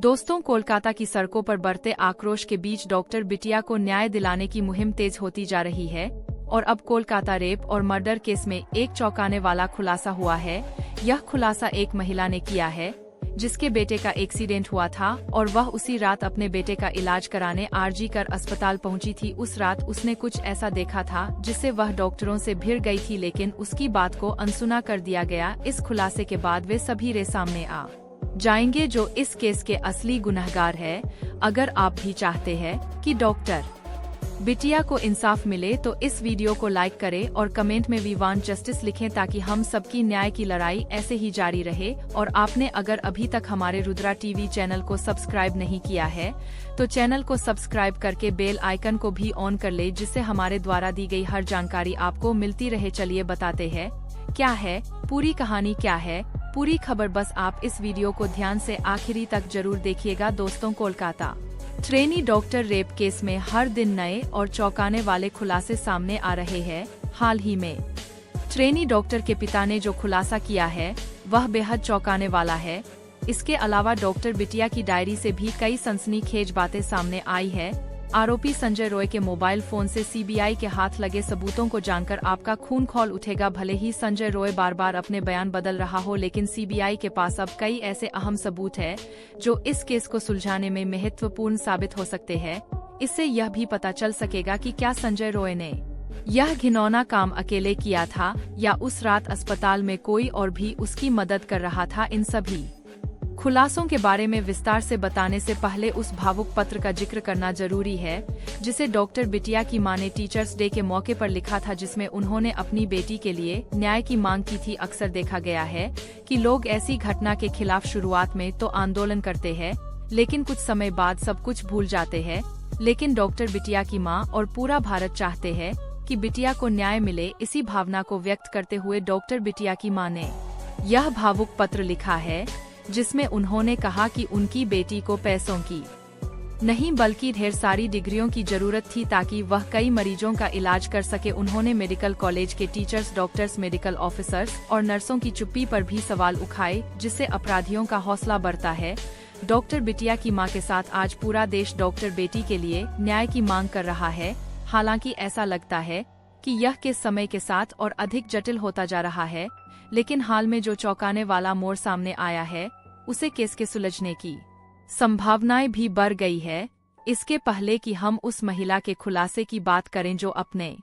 दोस्तों, कोलकाता की सड़कों पर बढ़ते आक्रोश के बीच डॉक्टर बिटिया को न्याय दिलाने की मुहिम तेज होती जा रही है और अब कोलकाता रेप और मर्डर केस में एक चौंकाने वाला खुलासा हुआ है। यह खुलासा एक महिला ने किया है जिसके बेटे का एक्सीडेंट हुआ था और वह उसी रात अपने बेटे का इलाज कराने आरजी कर अस्पताल पहुंची थी। उस रात उसने कुछ ऐसा देखा था जिससे वह डॉक्टरों से भिड़ गई थी, लेकिन उसकी बात को अनसुना कर दिया गया। इस खुलासे के बाद वे सभी रे सामने आ जाएंगे जो इस केस के असली गुनहगार है। अगर आप भी चाहते हैं कि डॉक्टर बिटिया को इंसाफ मिले तो इस वीडियो को लाइक करें और कमेंट में वी वांट जस्टिस लिखें ताकि हम सबकी न्याय की लड़ाई ऐसे ही जारी रहे। और आपने अगर अभी तक हमारे रुद्रा टीवी चैनल को सब्सक्राइब नहीं किया है तो चैनल को सब्सक्राइब करके बेल आइकन को भी ऑन कर ले, जिससे हमारे द्वारा दी गई हर जानकारी आपको मिलती रहे। चलिए बताते हैं क्या है पूरी कहानी, क्या है पूरी खबर। बस आप इस वीडियो को ध्यान से आखिरी तक जरूर देखिएगा। दोस्तों, Kolkata trainee doctor rape case में हर दिन नए और चौंकाने वाले खुलासे सामने आ रहे हैं। हाल ही में ट्रेनी डॉक्टर के पिता ने जो खुलासा किया है वह बेहद चौंकाने वाला है। इसके अलावा डॉक्टर बिटिया की डायरी से भी कई सनसनीखेज बातें सामने आई है। आरोपी संजय रॉय के मोबाइल फोन से सीबीआई के हाथ लगे सबूतों को जानकर आपका खून खौल उठेगा। भले ही संजय रॉय बार बार अपने बयान बदल रहा हो, लेकिन सीबीआई के पास अब कई ऐसे अहम सबूत हैं जो इस केस को सुलझाने में महत्वपूर्ण साबित हो सकते हैं। इससे यह भी पता चल सकेगा कि क्या संजय रॉय ने यह घिनौना काम अकेले किया था या उस रात अस्पताल में कोई और भी उसकी मदद कर रहा था। इन सभी खुलासों के बारे में विस्तार से बताने से पहले उस भावुक पत्र का जिक्र करना जरूरी है जिसे डॉक्टर बिटिया की मां ने टीचर्स डे के मौके पर लिखा था, जिसमें उन्होंने अपनी बेटी के लिए न्याय की मांग की थी। अक्सर देखा गया है कि लोग ऐसी घटना के खिलाफ शुरुआत में तो आंदोलन करते हैं, लेकिन कुछ समय बाद सब कुछ भूल जाते हैं। लेकिन डॉक्टर बिटिया की मां और पूरा भारत चाहते हैं कि बिटिया को न्याय मिले। इसी भावना को व्यक्त करते हुए डॉक्टर बिटिया की मां ने यह भावुक पत्र लिखा है, जिसमें उन्होंने कहा कि उनकी बेटी को पैसों की नहीं बल्कि ढेर सारी डिग्रियों की जरूरत थी ताकि वह कई मरीजों का इलाज कर सके। उन्होंने मेडिकल कॉलेज के टीचर्स, डॉक्टर्स, मेडिकल ऑफिसर्स और नर्सों की चुप्पी पर भी सवाल उठाए, जिससे अपराधियों का हौसला बढ़ता है। डॉक्टर बिटिया की मां के साथ आज पूरा देश डॉक्टर बेटी के लिए न्याय की मांग कर रहा है। हालांकि ऐसा लगता है कि यह केस समय के साथ और अधिक जटिल होता जा रहा है, लेकिन हाल में जो चौंकाने वाला मोड़ सामने आया है उसे केस के सुलझने की संभावनाएं भी बढ़ गई है। इसके पहले कि हम उस महिला के खुलासे की बात करें जो अपने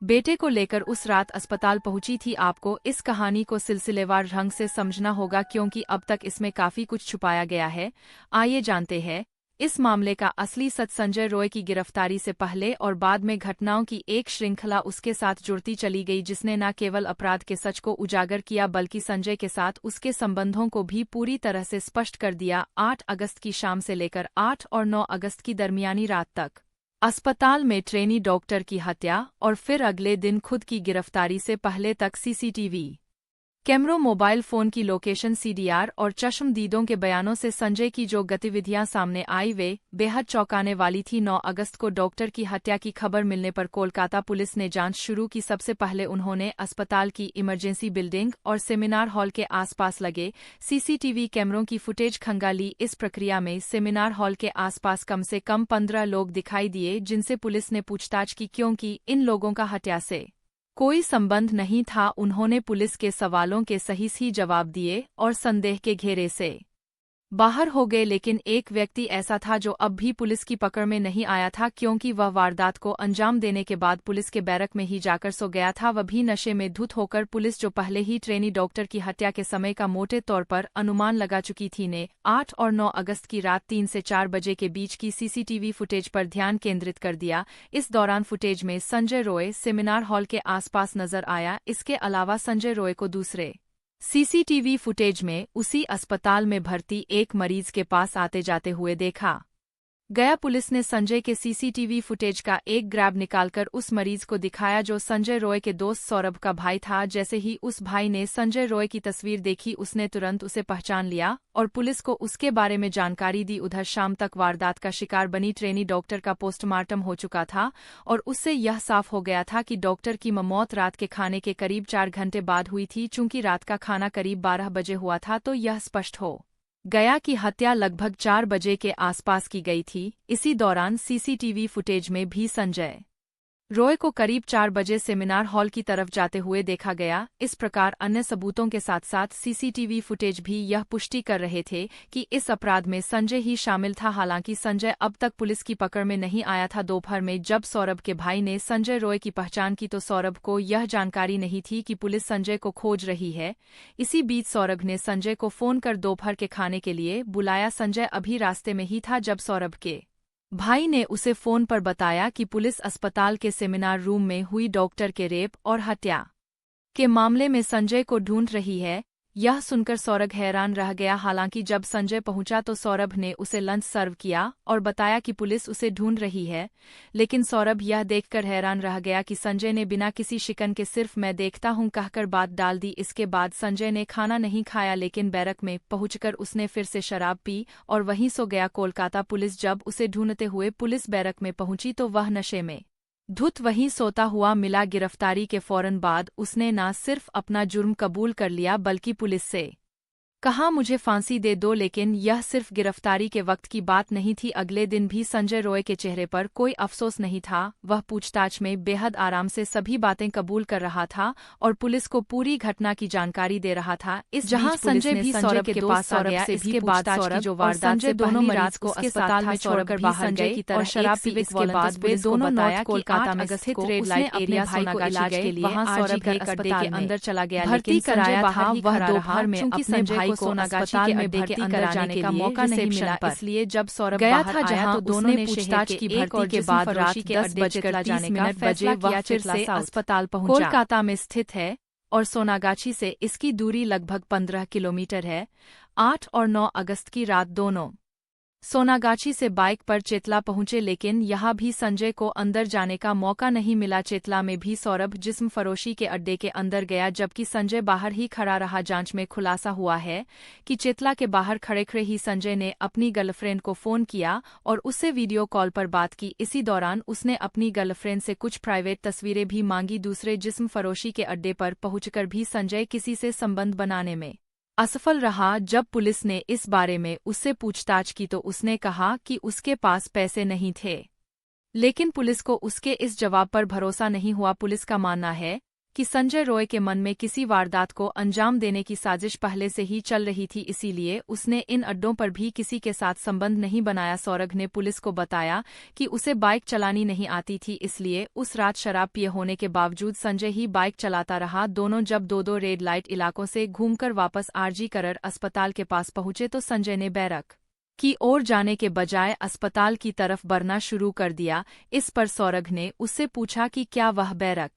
बेटे को लेकर उस रात अस्पताल पहुंची थी, आपको इस कहानी को सिलसिलेवार ढंग से समझना होगा क्योंकि अब तक इसमें काफी कुछ छुपाया गया है। आइए जानते हैं इस मामले का असली सच। संजय रॉय की गिरफ्तारी से पहले और बाद में घटनाओं की एक श्रृंखला उसके साथ जुड़ती चली गई, जिसने न केवल अपराध के सच को उजागर किया बल्कि संजय के साथ उसके संबंधों को भी पूरी तरह से स्पष्ट कर दिया। 8 अगस्त की शाम से लेकर 8 और 9 अगस्त की दरमियानी रात तक अस्पताल में ट्रेनी डॉक्टर की हत्या और फिर अगले दिन खुद की गिरफ्तारी से पहले तक सीसीटीवी कैमरों, मोबाइल फोन की लोकेशन, सीडीआर और चश्मदीदों के बयानों से संजय की जो गतिविधियां सामने आई वे बेहद चौंकाने वाली थी। 9 अगस्त को डॉक्टर की हत्या की खबर मिलने पर कोलकाता पुलिस ने जांच शुरू की। सबसे पहले उन्होंने अस्पताल की इमरजेंसी बिल्डिंग और सेमिनार हॉल के आसपास लगे सीसीटीवी कैमरों की फुटेज खंगाली। इस प्रक्रिया में सेमिनार हॉल के आसपास कम से कम 15 लोग दिखाई दिए, जिनसे पुलिस ने पूछताछ की क्योंकि इन लोगों का हत्या से कोई संबंध नहीं था। उन्होंने पुलिस के सवालों के सही जवाब दिए और संदेह के घेरे से बाहर हो गए, लेकिन एक व्यक्ति ऐसा था जो अब भी पुलिस की पकड़ में नहीं आया था क्योंकि वह वारदात को अंजाम देने के बाद पुलिस के बैरक में ही जाकर सो गया था, वह भी नशे में धुत होकर। पुलिस जो पहले ही ट्रेनी डॉक्टर की हत्या के समय का मोटे तौर पर अनुमान लगा चुकी थी, ने 8 और 9 अगस्त की रात 3 से 4 बजे के बीच की सीसीटीवी फुटेज पर ध्यान केंद्रित कर दिया। इस दौरान फुटेज में संजय रॉय सेमिनार हॉल के आसपास नजर आया। इसके अलावा संजय रॉय को दूसरे सीसीटीवी फुटेज में उसी अस्पताल में भर्ती एक मरीज के पास आते जाते हुए देखा गया। पुलिस ने संजय के सीसीटीवी फुटेज का एक ग्रैब निकालकर उस मरीज को दिखाया जो संजय रॉय के दोस्त सौरभ का भाई था। जैसे ही उस भाई ने संजय रॉय की तस्वीर देखी उसने तुरंत उसे पहचान लिया और पुलिस को उसके बारे में जानकारी दी। उधर शाम तक वारदात का शिकार बनी ट्रेनी डॉक्टर का पोस्टमार्टम हो चुका था और उससे यह साफ हो गया था कि डॉक्टर की मौत रात के खाने के करीब 4 घंटे बाद हुई थी। चूंकि रात का खाना करीब 12 बजे हुआ था तो यह स्पष्ट हो गया की हत्या लगभग 4 बजे के आसपास की गई थी। इसी दौरान सीसीटीवी फुटेज में भी संजय रॉय को करीब 4 बजे सेमिनार हॉल की तरफ जाते हुए देखा गया। इस प्रकार अन्य सबूतों के साथ साथ सीसीटीवी फुटेज भी यह पुष्टि कर रहे थे कि इस अपराध में संजय ही शामिल था। हालांकि संजय अब तक पुलिस की पकड़ में नहीं आया था। दोपहर में जब सौरभ के भाई ने संजय रॉय की पहचान की तो सौरभ को यह जानकारी नहीं थी कि पुलिस संजय को खोज रही है। इसी बीच सौरभ ने संजय को फोन कर दोपहर के खाने के लिए बुलाया। संजय अभी रास्ते में ही था जब सौरभ के भाई ने उसे फोन पर बताया कि पुलिस अस्पताल के सेमिनार रूम में हुई डॉक्टर के रेप और हत्या के मामले में संजय को ढूंढ रही है। यह सुनकर सौरभ हैरान रह गया। हालांकि जब संजय पहुंचा तो सौरभ ने उसे लंच सर्व किया और बताया कि पुलिस उसे ढूंढ रही है। लेकिन सौरभ यह देखकर हैरान रह गया कि संजय ने बिना किसी शिकन के सिर्फ मैं देखता हूं कहकर बात डाल दी। इसके बाद संजय ने खाना नहीं खाया, लेकिन बैरक में पहुंचकर उसने फिर से शराब पी और वहीं सो गया। कोलकाता पुलिस जब उसे ढूंढते हुए पुलिस बैरक में पहुंची तो वह नशे में धुत वहीं सोता हुआ मिला। गिरफ्तारी के फौरन बाद उसने न सिर्फ अपना जुर्म कबूल कर लिया बल्कि पुलिस से कहा मुझे फांसी दे दो। लेकिन यह सिर्फ गिरफ्तारी के वक्त की बात नहीं थी। अगले दिन भी संजय रॉय के चेहरे पर कोई अफसोस नहीं था। वह पूछताछ में बेहद आराम से सभी बातें कबूल कर रहा था और पुलिस को पूरी घटना की जानकारी दे रहा था। इस जहां संजय भी सौरभ के पास आ गया। इसके बाद सौरभ जो वारदात से दोनों मरीज को अस्पताल में छोड़कर बाहर गए की तरह शराब पीने के बाद वे दोनों नॉर्थ कोलकाता में स्थित रेड लाइट एरिया सोनागाछी के लिए वहां सौरभ के अस्पताल के अंदर चला गया। लेकिन कराया था वह दोपहर में अपने भाई को सोनागाछी के अड्डे के अंदर जाने का मौका नहीं मिला। इसलिए जब सौरभ गया था जहां तो दोनों ने पूछताछ की भर्ती के बाद रात 10:30 बजे वह फिर से अस्पताल पहुंचा। कोलकाता में स्थित है और सोनागाछी से इसकी दूरी लगभग 15 किलोमीटर है। 8 और 9 अगस्त की रात दोनों सोनागाछी से बाइक पर चेतला पहुंचे, लेकिन यहां भी संजय को अंदर जाने का मौका नहीं मिला। चेतला में भी सौरभ जिस्म फरोशी के अड्डे के अंदर गया जबकि संजय बाहर ही खड़ा रहा। जांच में खुलासा हुआ है कि चेतला के बाहर खड़े खड़े ही संजय ने अपनी गर्लफ्रेंड को फोन किया और उससे वीडियो कॉल पर बात की। इसी दौरान उसने अपनी गर्लफ्रेंड से कुछ प्राइवेट तस्वीरें भी मांगी। दूसरे जिस्म फरोशी के अड्डे पर पहुंचकर भी संजय किसी से संबंध बनाने में असफल रहा। जब पुलिस ने इस बारे में उससे पूछताछ की तो उसने कहा कि उसके पास पैसे नहीं थे, लेकिन पुलिस को उसके इस जवाब पर भरोसा नहीं हुआ। पुलिस का मानना है कि संजय रॉय के मन में किसी वारदात को अंजाम देने की साजिश पहले से ही चल रही थी, इसीलिए उसने इन अड्डों पर भी किसी के साथ संबंध नहीं बनाया। सौरभ ने पुलिस को बताया कि उसे बाइक चलानी नहीं आती थी, इसलिए उस रात शराब पिए होने के बावजूद संजय ही बाइक चलाता रहा। दोनों जब दो रेड लाइट इलाकों से घूमकर वापस आरजी करण अस्पताल के पास पहुंचे तो संजय ने बैरक की ओर जाने के बजाय अस्पताल की तरफ बढ़ना शुरू कर दिया। इस पर सौरभ ने उससे पूछा कि क्या वह बैरक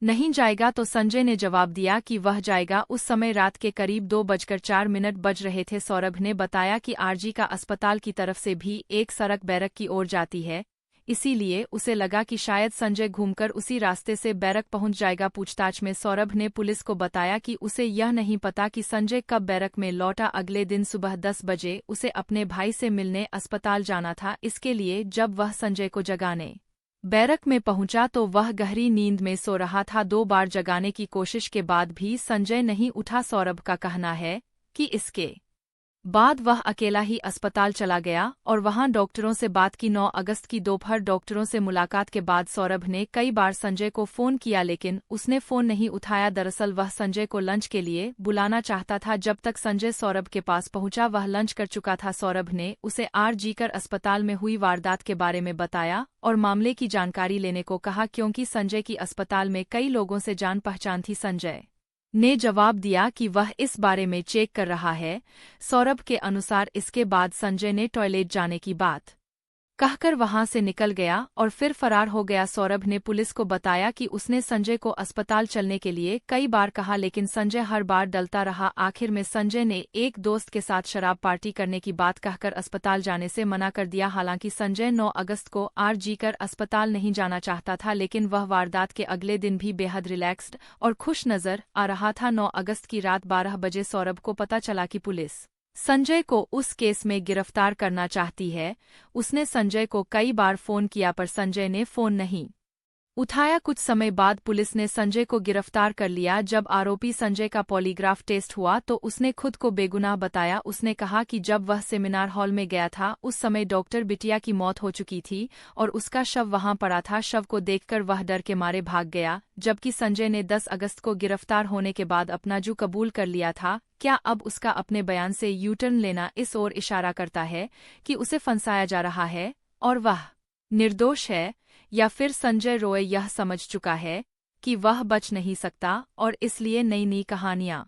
नहीं जाएगा, तो संजय ने जवाब दिया कि वह जाएगा। उस समय रात के करीब 2:04 बज रहे थे। सौरभ ने बताया कि आरजी का अस्पताल की तरफ से भी एक सड़क बैरक की ओर जाती है, इसीलिए उसे लगा कि शायद संजय घूमकर उसी रास्ते से बैरक पहुंच जाएगा। पूछताछ में सौरभ ने पुलिस को बताया कि उसे यह नहीं पता कि संजय कब बैरक में लौटा। अगले दिन सुबह 10 बजे उसे अपने भाई से मिलने अस्पताल जाना था। इसके लिए जब वह संजय को जगाने बैरक में पहुंचा तो वह गहरी नींद में सो रहा था। 2 बार जगाने की कोशिश के बाद भी संजय नहीं उठा। सौरभ का कहना है कि इसके बाद वह अकेला ही अस्पताल चला गया और वहां डॉक्टरों से बात की। 9 अगस्त की दोपहर डॉक्टरों से मुलाकात के बाद सौरभ ने कई बार संजय को फोन किया, लेकिन उसने फोन नहीं उठाया। दरअसल वह संजय को लंच के लिए बुलाना चाहता था। जब तक संजय सौरभ के पास पहुंचा वह लंच कर चुका था। सौरभ ने उसे आरजी करण अस्पताल में हुई वारदात के बारे में बताया और मामले की जानकारी लेने को कहा, क्योंकि संजय की अस्पताल में कई लोगों से जान पहचान थी। संजय ने जवाब दिया कि वह इस बारे में चेक कर रहा है। सौरभ के अनुसार इसके बाद संजय ने टॉयलेट जाने की बात कहकर वहां से निकल गया और फिर फरार हो गया। सौरभ ने पुलिस को बताया कि उसने संजय को अस्पताल चलने के लिए कई बार कहा, लेकिन संजय हर बार टलता रहा। आखिर में संजय ने एक दोस्त के साथ शराब पार्टी करने की बात कहकर अस्पताल जाने से मना कर दिया। हालांकि संजय 9 अगस्त को आरजी करण अस्पताल नहीं जाना चाहता था, लेकिन वह वारदात के अगले दिन भी बेहद रिलैक्स्ड और खुश नजर आ रहा था। 9 अगस्त की रात 12 बजे सौरभ को पता चला कि पुलिस संजय को उस केस में गिरफ्तार करना चाहती है। उसने संजय को कई बार फोन किया पर संजय ने फोन नहीं उठाया। कुछ समय बाद पुलिस ने संजय को गिरफ्तार कर लिया। जब आरोपी संजय का पॉलीग्राफ टेस्ट हुआ तो उसने खुद को बेगुनाह बताया। उसने कहा कि जब वह सेमिनार हॉल में गया था उस समय डॉक्टर बिटिया की मौत हो चुकी थी और उसका शव वहां पड़ा था। शव को देखकर वह डर के मारे भाग गया। जबकि संजय ने 10 अगस्त को गिरफ्तार होने के बाद अपना जुर्म कबूल कर लिया था। क्या अब उसका अपने बयान से यू टर्न लेना इस ओर इशारा करता है कि उसे फंसाया जा रहा है और वह निर्दोष है, या फिर संजय रॉय यह समझ चुका है कि वह बच नहीं सकता और इसलिए नई नई कहानियां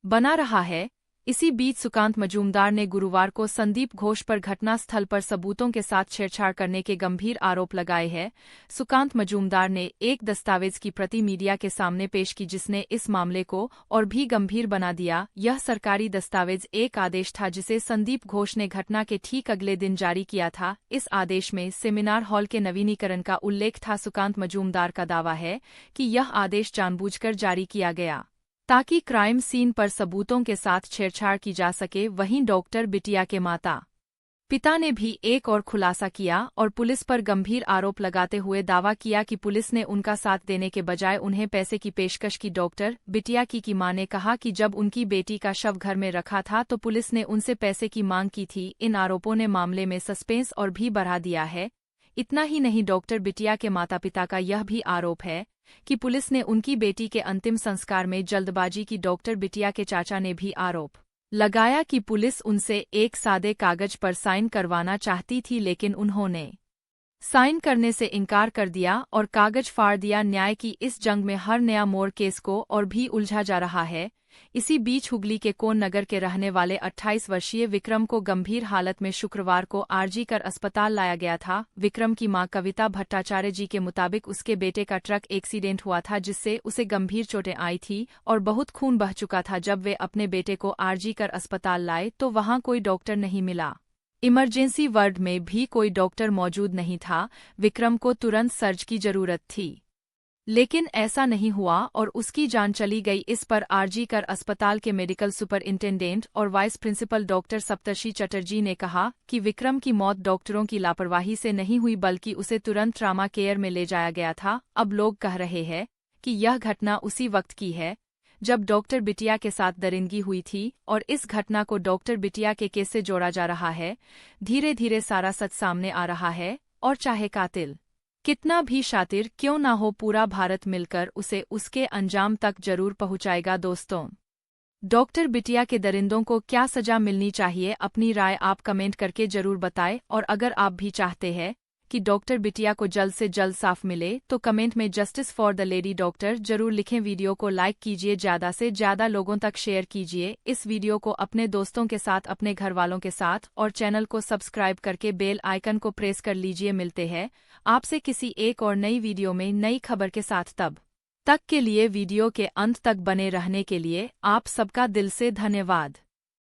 बना रहा है? इसी बीच सुकांत मजूमदार ने गुरुवार को संदीप घोष पर घटनास्थल पर सबूतों के साथ छेड़छाड़ करने के गंभीर आरोप लगाए हैं। सुकांत मजूमदार ने एक दस्तावेज की प्रति मीडिया के सामने पेश की जिसने इस मामले को और भी गंभीर बना दिया। यह सरकारी दस्तावेज एक आदेश था जिसे संदीप घोष ने घटना के ठीक अगले दिन जारी किया था। इस आदेश में सेमिनार हॉल के नवीनीकरण का उल्लेख था। सुकांत मजूमदार का दावा है कि यह आदेश जानबूझकर जारी किया गया ताकि क्राइम सीन पर सबूतों के साथ छेड़छाड़ की जा सके। वहीं डॉक्टर बिटिया के माता पिता ने भी एक और खुलासा किया और पुलिस पर गंभीर आरोप लगाते हुए दावा किया कि पुलिस ने उनका साथ देने के बजाय उन्हें पैसे की पेशकश की। डॉक्टर बिटिया की मां ने कहा कि जब उनकी बेटी का शव घर में रखा था तो पुलिस ने उनसे पैसे की मांग की थी। इन आरोपों ने मामले में सस्पेंस और भी बढ़ा दिया है। इतना ही नहीं, डॉक्टर बिटिया के माता पिता का यह भी आरोप है कि पुलिस ने उनकी बेटी के अंतिम संस्कार में जल्दबाजी की। डॉक्टर बिटिया के चाचा ने भी आरोप लगाया कि पुलिस उनसे एक सादे कागज पर साइन करवाना चाहती थी लेकिन उन्होंने साइन करने से इनकार कर दिया और कागज फाड़ दिया। न्याय की इस जंग में हर नया मोड़ केस को और भी उलझा जा रहा है। इसी बीच हुगली के कोन नगर के रहने वाले 28 वर्षीय विक्रम को गंभीर हालत में शुक्रवार को आरजी कर अस्पताल लाया गया था। विक्रम की मां कविता भट्टाचार्य जी के मुताबिक उसके बेटे का ट्रक एक्सीडेंट हुआ था जिससे उसे गंभीर चोटें आई थी और बहुत खून बह चुका था। जब वे अपने बेटे को आरजी कर अस्पताल लाए तो वहां कोई डॉक्टर नहीं मिला। इमरजेंसी वार्ड में भी कोई डॉक्टर मौजूद नहीं था। विक्रम को तुरंत सर्ज की जरूरत थी लेकिन ऐसा नहीं हुआ और उसकी जान चली गई। इस पर आरजी कर अस्पताल के मेडिकल सुपरिंटेंडेंट और वाइस प्रिंसिपल डॉक्टर सप्तर्षि चटर्जी ने कहा कि विक्रम की मौत डॉक्टरों की लापरवाही से नहीं हुई बल्कि उसे तुरंत ट्रामा केयर में ले जाया गया था। अब लोग कह रहे हैं कि यह घटना उसी वक्त की है जब डॉक्टर बिटिया के साथ दरिंदगी हुई थी और इस घटना को डॉक्टर बिटिया के केस से जोड़ा जा रहा है। धीरे धीरे सारा सच सामने आ रहा है और चाहे कातिल कितना भी शातिर क्यों ना हो, पूरा भारत मिलकर उसे उसके अंजाम तक जरूर पहुंचाएगा। दोस्तों, डॉक्टर बिटिया के दरिंदों को क्या सजा मिलनी चाहिए? अपनी राय आप कमेंट करके जरूर बताएं और अगर आप भी चाहते हैं कि डॉक्टर बिटिया को जल्द से जल्द साफ मिले तो कमेंट में justice for the lady doctor जरूर लिखें। वीडियो को लाइक कीजिए, ज़्यादा से ज़्यादा लोगों तक शेयर कीजिए इस वीडियो को अपने दोस्तों के साथ, अपने घर वालों के साथ और चैनल को सब्सक्राइब करके बेल आइकन को प्रेस कर लीजिए। मिलते हैं आपसे किसी एक और नई वीडियो में नई खबर के साथ। तब तक के लिए वीडियो के अंत तक बने रहने के लिए आप सबका दिल से धन्यवाद।